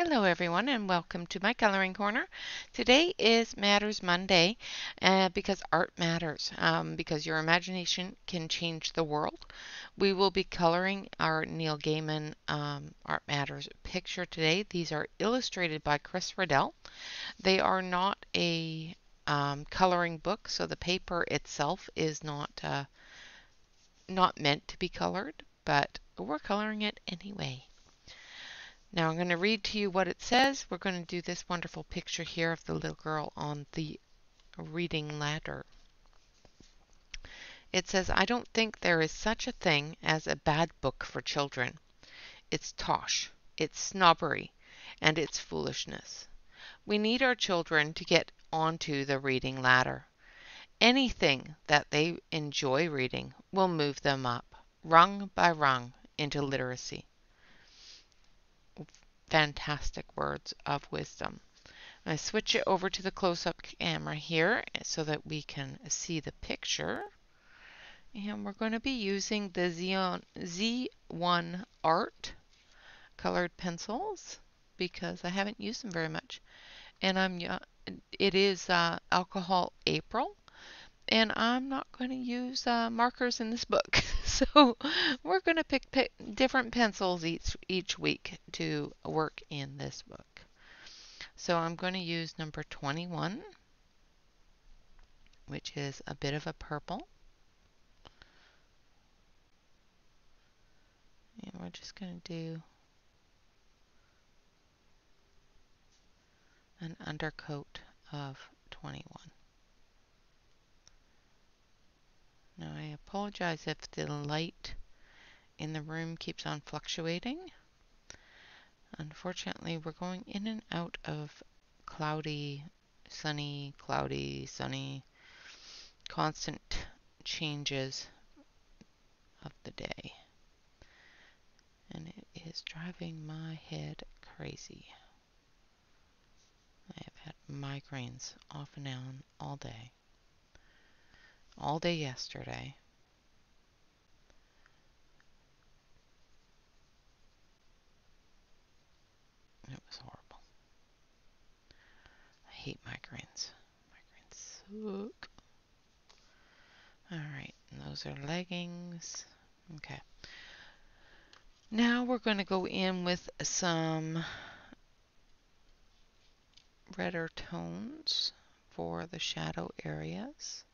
Hello everyone and welcome to my coloring corner. Today is Matters Monday because art matters, because your imagination can change the world. We will be coloring our Neil Gaiman Art Matters picture today. These are illustrated by Chris Riddell. They are not a coloring book, so the paper itself is not meant to be colored, but we're coloring it anyway. Now I'm going to read to you what it says. We're going to do this wonderful picture here of the little girl on the reading ladder. It says, I don't think there is such a thing as a bad book for children. It's tosh, it's snobbery, and it's foolishness. We need our children to get onto the reading ladder. Anything that they enjoy reading will move them up, rung by rung, into literacy. Fantastic words of wisdom. I switch it over to the close-up camera here so that we can see the picture. And we're going to be using the Z1 Art colored pencils because I haven't used them very much. And it is Alcohol April, and I'm not going to use markers in this book. So we're going to pick different pencils each week to work in this book. So I'm going to use number 21, which is a bit of a purple. And we're just going to do an undercoat of 21. Now I apologize if the light in the room keeps on fluctuating. Unfortunately, we're going in and out of cloudy, sunny, cloudy, sunny, constant changes of the day. And it is driving my head crazy. I have had migraines off and on all day yesterday. It was horrible. I hate migraines. Migraines suck. Alright, those are leggings. Okay. Now we're going to go in with some redder tones for the shadow areas.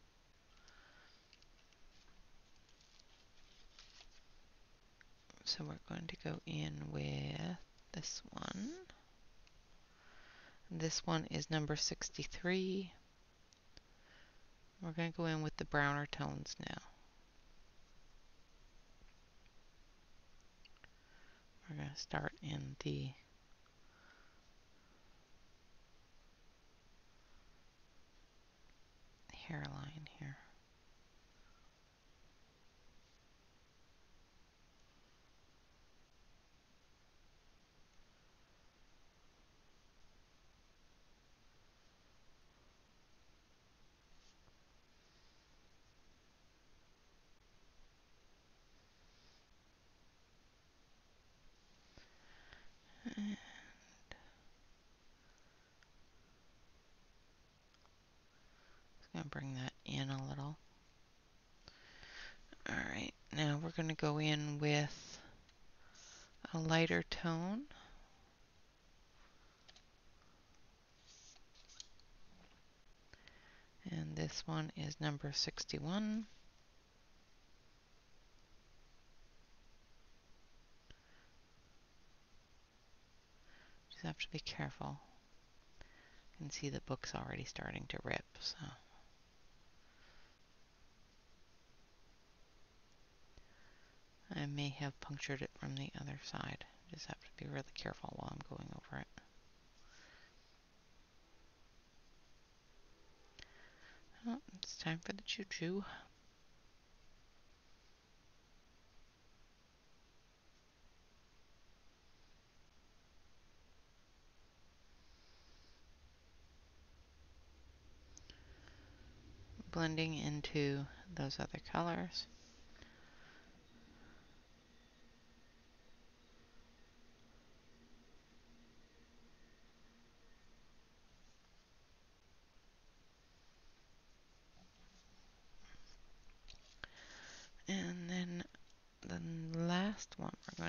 So we're going to go in with this one. This one is number 63. We're going to go in with the browner tones now. We're going to start in the hairline here. And just going to bring that in a little. Alright, now we're going to go in with a lighter tone. And this one is number 61. Just have to be careful. You can see the book's already starting to rip, so. I may have punctured it from the other side. Just have to be really careful while I'm going over it. Oh, it's time for the choo-choo. Blending into those other colors.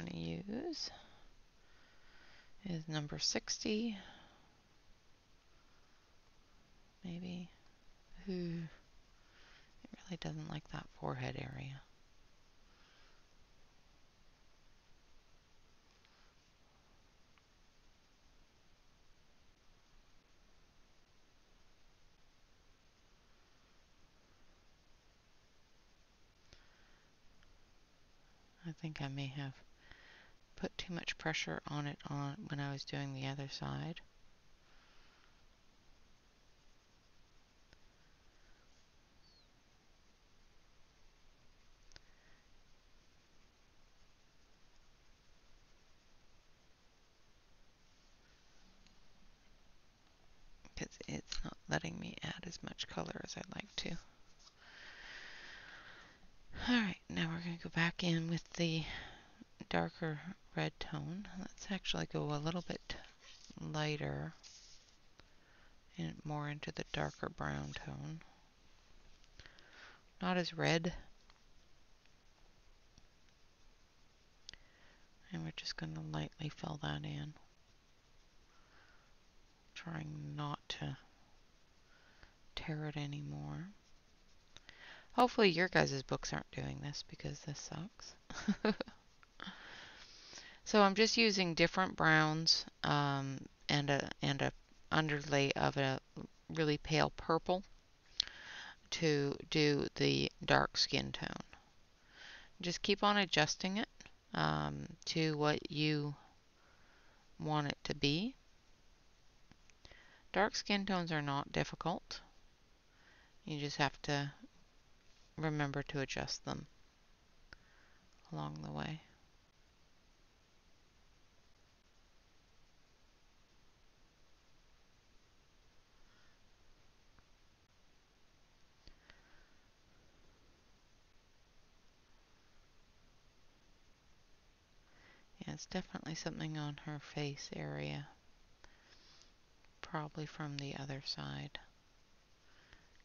to use is number 60. Maybe. Ooh, it really doesn't like that forehead area. I think I may have put too much pressure on it when I was doing the other side. Because it's not letting me add as much color as I'd like to. Alright, now we're going to go back in with the darker red tone. Let's actually go a little bit lighter and more into the darker brown tone. Not as red. And we're just going to lightly fill that in. Trying not to tear it anymore. Hopefully your guys' books aren't doing this because this sucks. So I'm just using different browns and a underlay of a really pale purple to do the dark skin tone. Just keep on adjusting it to what you want it to be. Dark skin tones are not difficult. You just have to remember to adjust them along the way. Yeah, it's definitely something on her face area. Probably from the other side.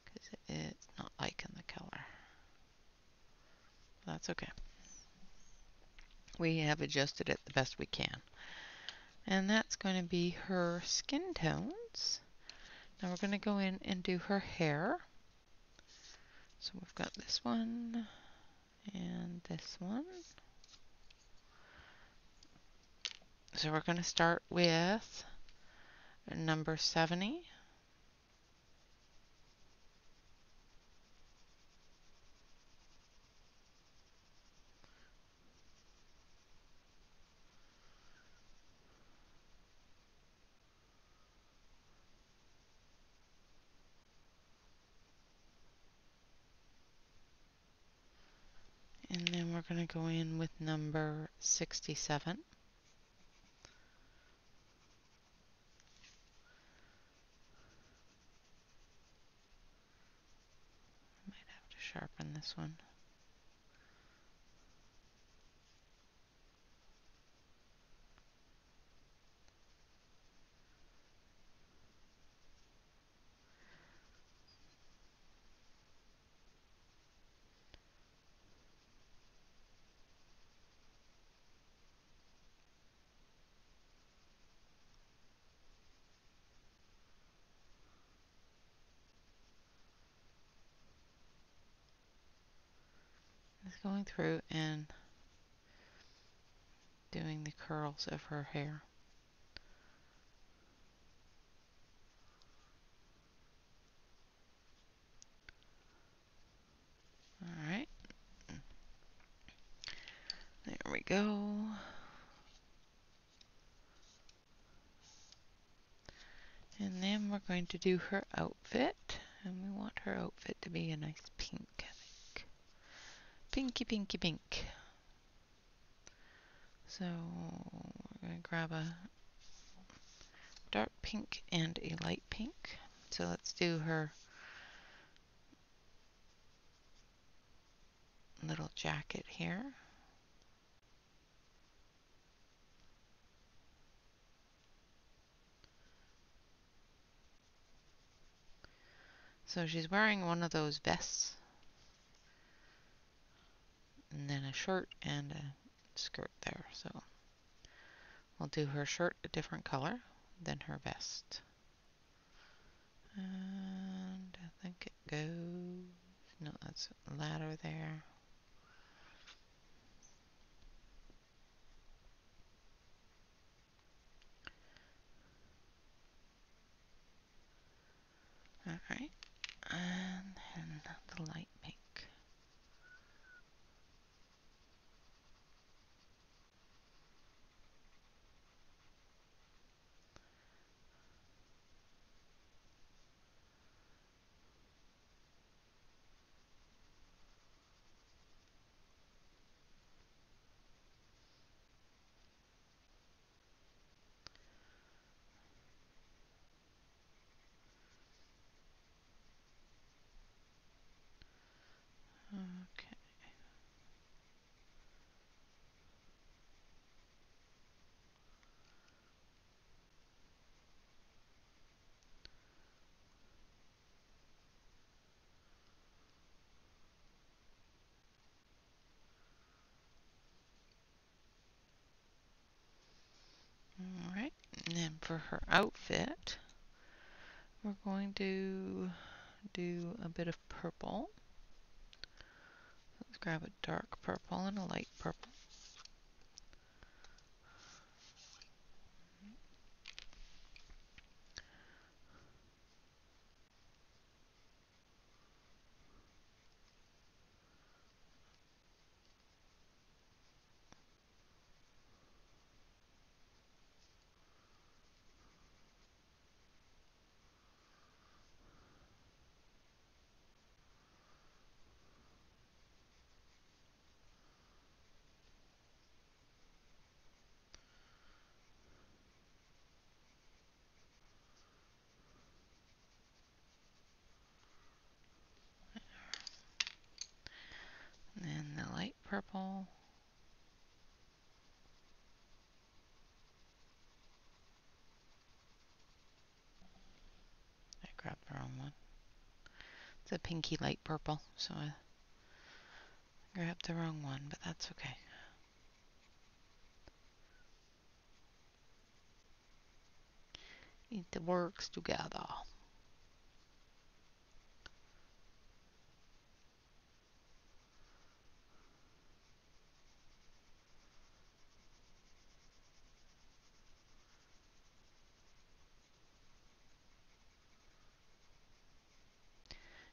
Because it's not liking the color. That's okay. We have adjusted it the best we can. And that's going to be her skin tones. Now we're going to go in and do her hair. So we've got this one and this one. So we're going to start with number 70. And then we're going to go in with number 67. Might have to sharpen this one. Just going through and doing the curls of her hair. Alright. There we go. And then we're going to do her outfit. And we want her outfit to be a nice pink, I think. Pinky, pinky, pink. So we're going to grab a dark pink and a light pink. So let's do her little jacket here. So she's wearing one of those vests. And then a shirt and a skirt there. So we'll do her shirt a different color than her vest. And I think it goes, no, that's a ladder there. Alright, and then the light pink. Okay. Alright, and then for her outfit, we're going to do a bit of purple. Let's grab a dark purple and a light purple. And then the light purple. I grabbed the wrong one. It's a pinky light purple, so I grabbed the wrong one, but that's okay. It works together.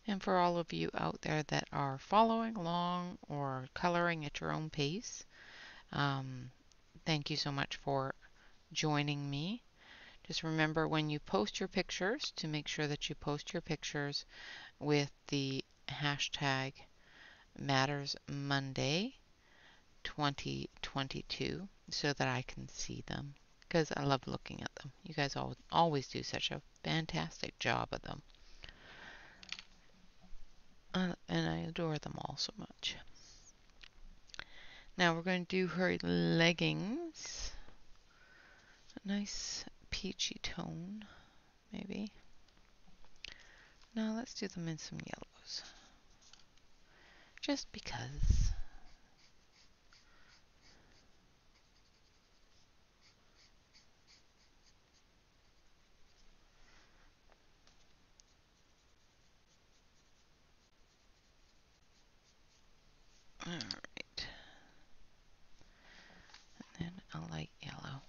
And for all of you out there that are following along or coloring at your own pace, thank you so much for joining me. Just remember when you post your pictures to make sure that you post your pictures with the hashtag Matters Monday 2022 so that I can see them, because I love looking at them. You guys always do such a fantastic job at them. And I adore them all so much. Now we're going to do her leggings. A nice peachy tone, maybe. Now let's do them in some yellows. Just because. Alright. And then a light yellow.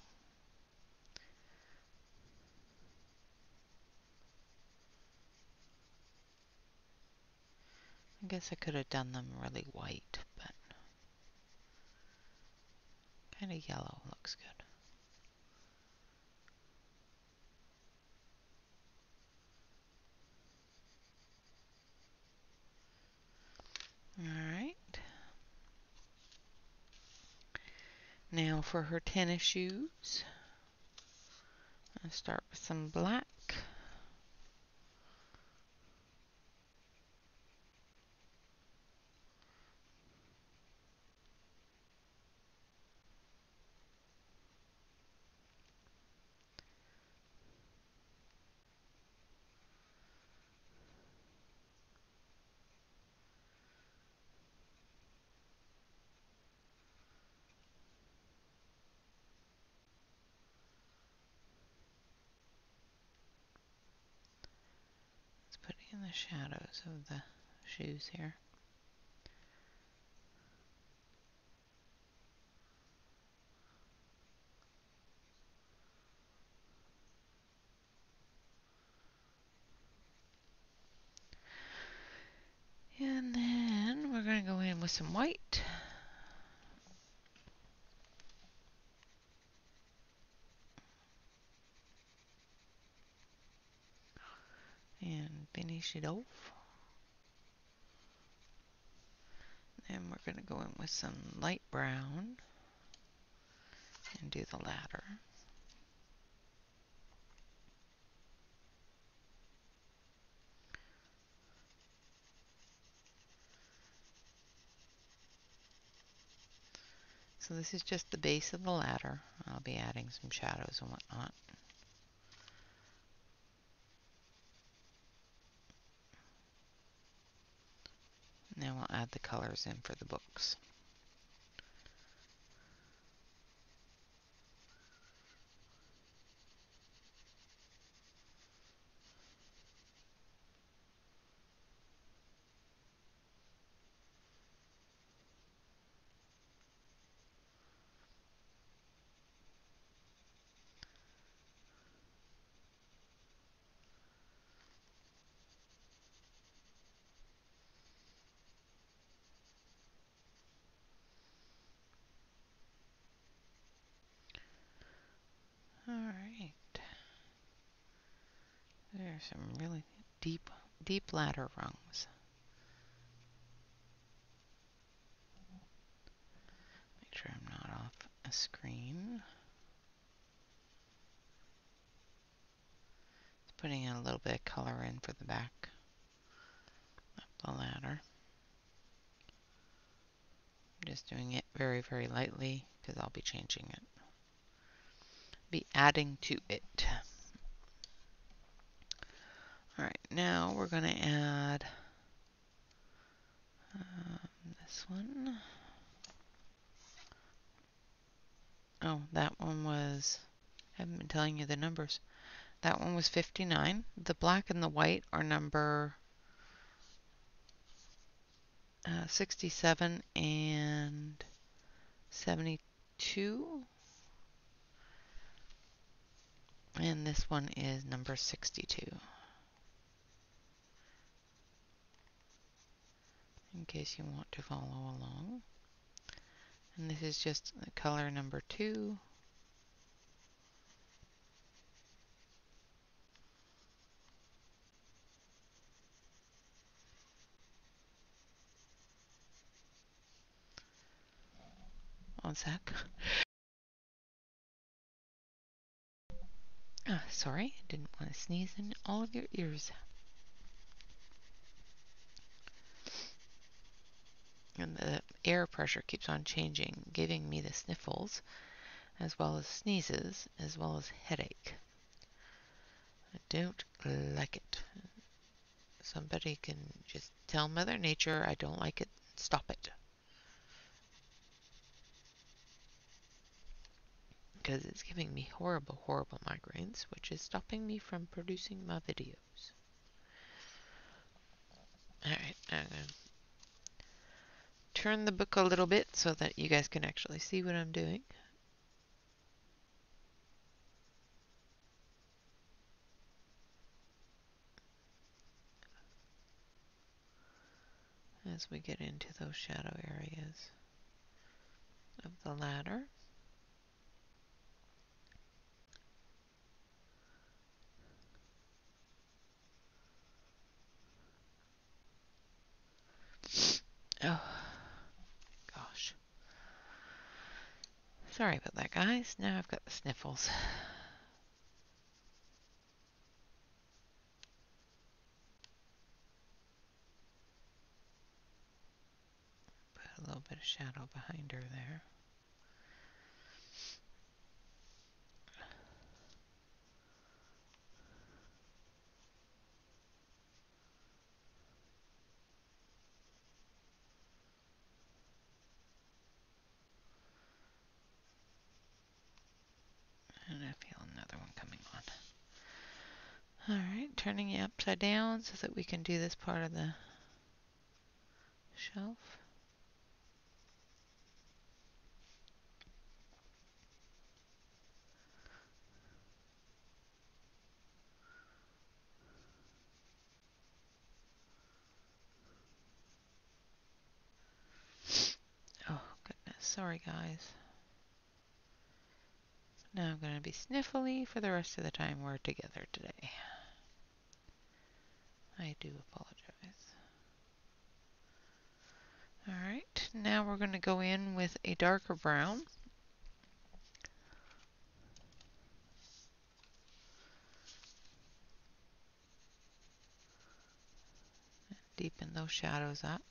I guess I could have done them really white, but kind of yellow looks good. Alright. Now for her tennis shoes. I'll start with some black. in the shadows of the shoes here. And then we're going to go in with some white. And finish it off. Then we're going to go in with some light brown and do the ladder. So this is just the base of the ladder. I'll be adding some shadows and whatnot. And then we'll add the colors in for the books. Alright. There's some really deep ladder rungs. Make sure I'm not off a screen. Just putting in a little bit of color in for the back of the ladder. Just doing it very, very lightly because I'll be changing it. Be adding to it. Alright, now we're going to add this one. Oh, that one was, I haven't been telling you the numbers. That one was 59. The black and the white are number 67 and 72. And this one is number 62. In case you want to follow along. And this is just color number 2. One sec. Sorry, I didn't want to sneeze in all of your ears. And the air pressure keeps on changing, giving me the sniffles, as well as sneezes, as well as headache. I don't like it. Somebody can just tell Mother Nature I don't like it, stop it. Because it's giving me horrible, horrible migraines, which is stopping me from producing my videos. Alright, I'm going to turn the book a little bit so that you guys can actually see what I'm doing. As we get into those shadow areas of the ladder. Oh, gosh. Sorry about that, guys. Now I've got the sniffles. Put a little bit of shadow behind her there. And I feel another one coming Alright, turning it upside down so that we can do this part of the shelf. Oh, goodness. Sorry, guys. Now I'm going to be sniffly for the rest of the time we're together today. I do apologize. Alright, now we're going to go in with a darker brown. Deepen those shadows up.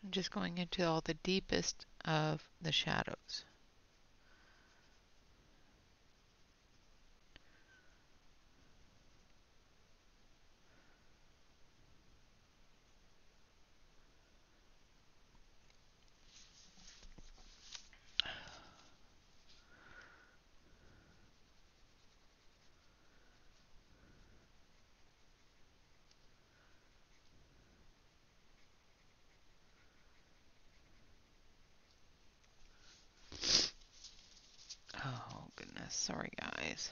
I'm just going into all the deepest of the shadows. Oh, goodness. Sorry, guys.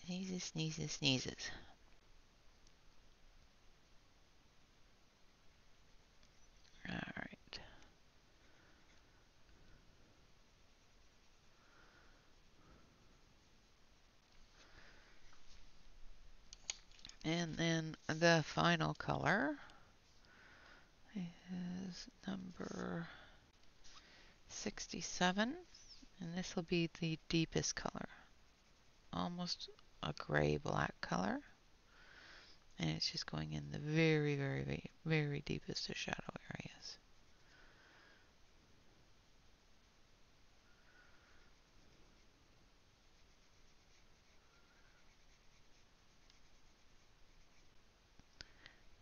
Sneezes, sneezes, sneezes. Alright. And then the final color is number 67. And this will be the deepest color. Almost a gray-black color. And it's just going in the very, very, very, very deepest of shadow areas.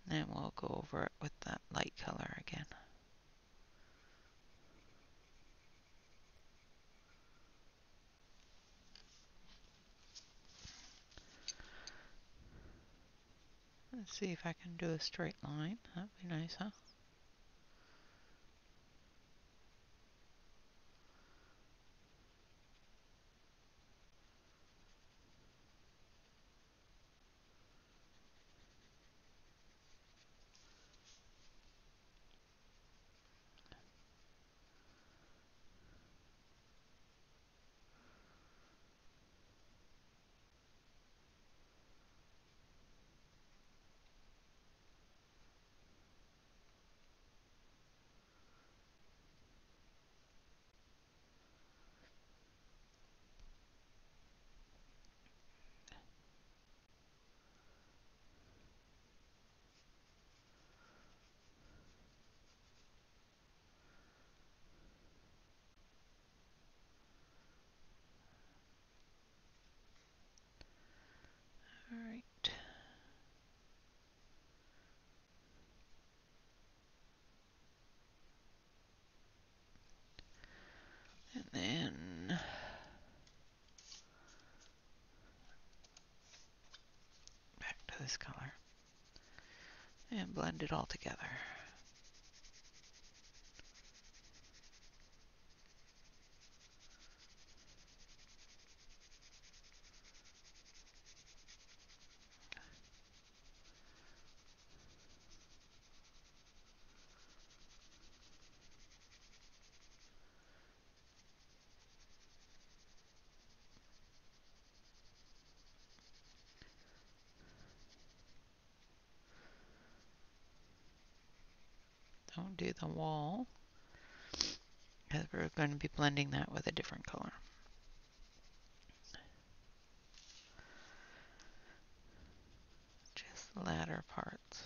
Then we'll go over it with that light color again. Let's see if I can do a straight line. That'd be nice, huh? Alright. And then back to this color. And blend it all together. don't do the wall, because we're going to be blending that with a different color. Just the latter parts.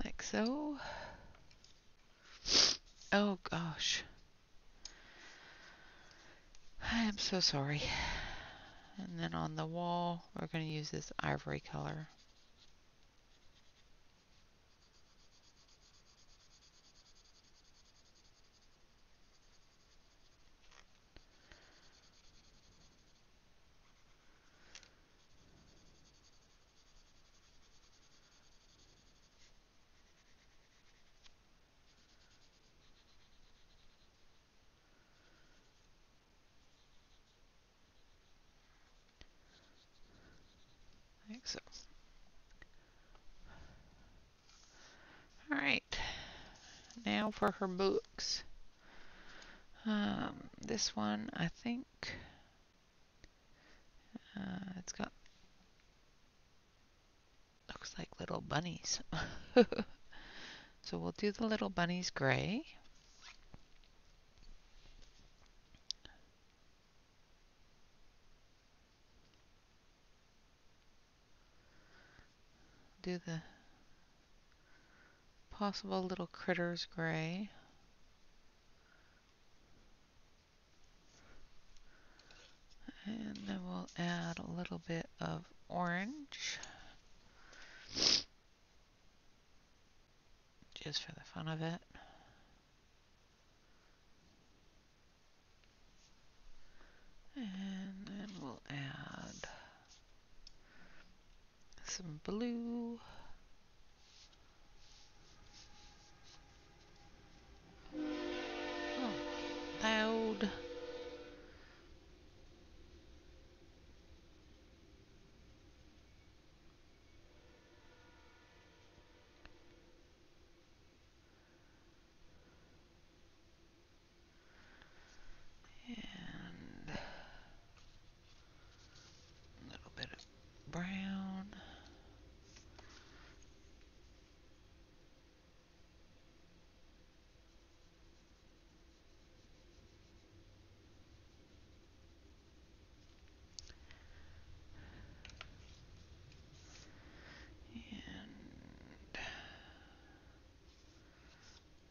Like so. Oh gosh. I am so sorry. And then on the wall, we're going to use this ivory color. Like so. Alright, now for her books. This one, I think, it's got, looks like little bunnies. So we'll do the little bunnies gray. Do the possible little critters gray. And then we'll add a little bit of orange, just for the fun of it. And then we'll add some blue. Oh, loud. And a little bit of brown. And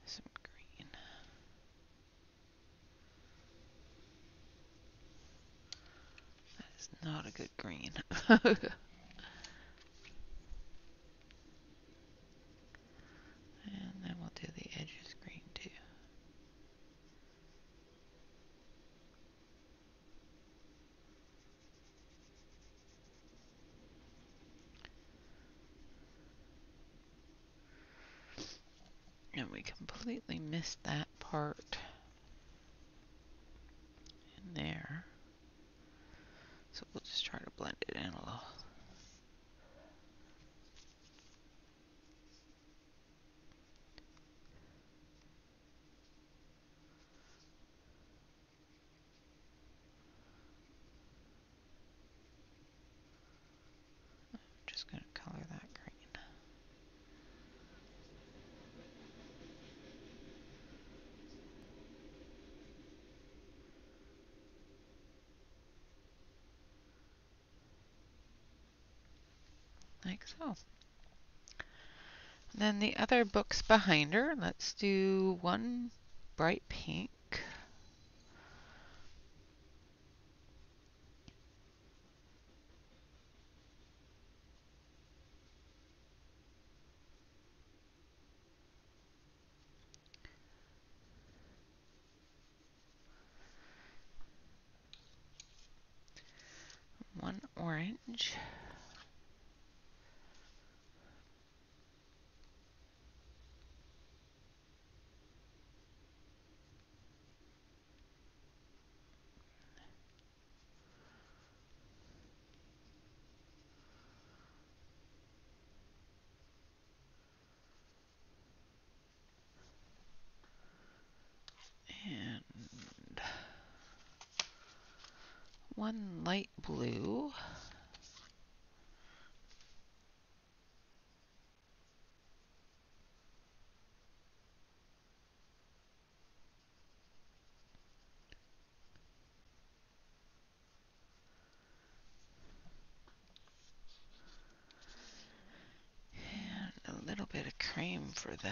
some green. That is not a good green. And then we'll do the edges green too. And we completely missed that part in there. So we'll just try to blend it in a little. Just going to color that green. Like so. And then the other books behind her, let's do one bright pink. One orange. And one light blue. And a little bit of cream for the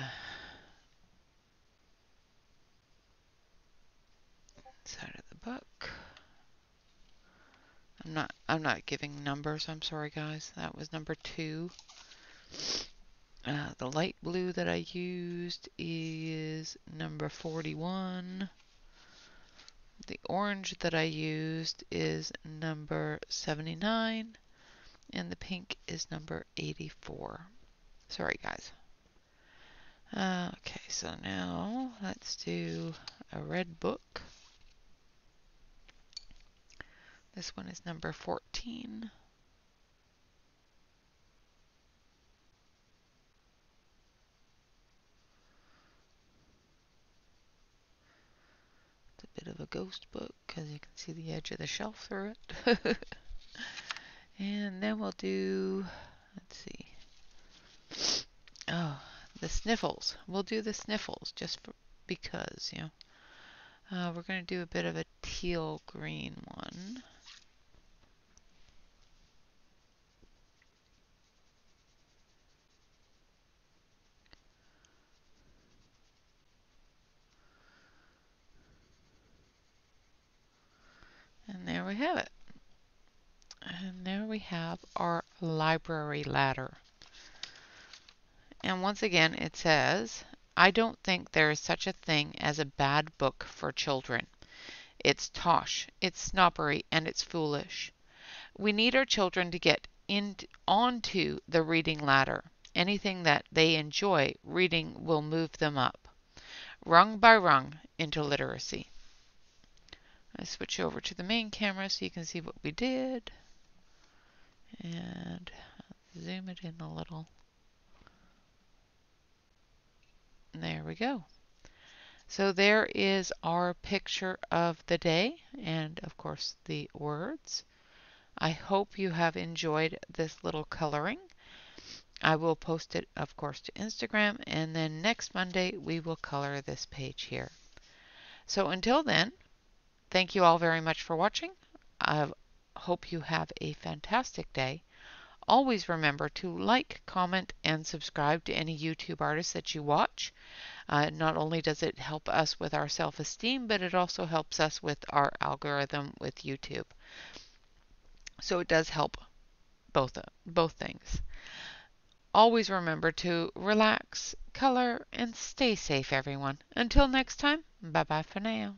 side of the book. I'm not giving numbers. I'm sorry, guys. That was number 2. The light blue that I used is number 41. The orange that I used is number 79. And the pink is number 84. Sorry, guys. Okay, so now let's do a red book. This one is number 14. It's a bit of a ghost book because you can see the edge of the shelf through it. And then we'll do, let's see. Oh, the sniffles. We'll do the sniffles just because, you know. We're going to do a bit of a teal green one. And there we have it. And there we have our library ladder. And once again, it says, I don't think there is such a thing as a bad book for children. It's tosh, it's snobbery, and it's foolish. We need our children to get onto the reading ladder. Anything that they enjoy reading will move them up, rung by rung, into literacy. I switch over to the main camera so you can see what we did. And zoom it in a little. There we go. So there is our picture of the day and of course the words. I hope you have enjoyed this little coloring. I will post it of course to Instagram, and then next Monday we will color this page here. So until then, thank you all very much for watching. I hope you have a fantastic day. Always remember to like, comment, and subscribe to any YouTube artists that you watch. Not only does it help us with our self-esteem, but it also helps us with our algorithm with YouTube. So it does help both things. Always remember to relax, color, and stay safe, everyone. Until next time, bye-bye for now.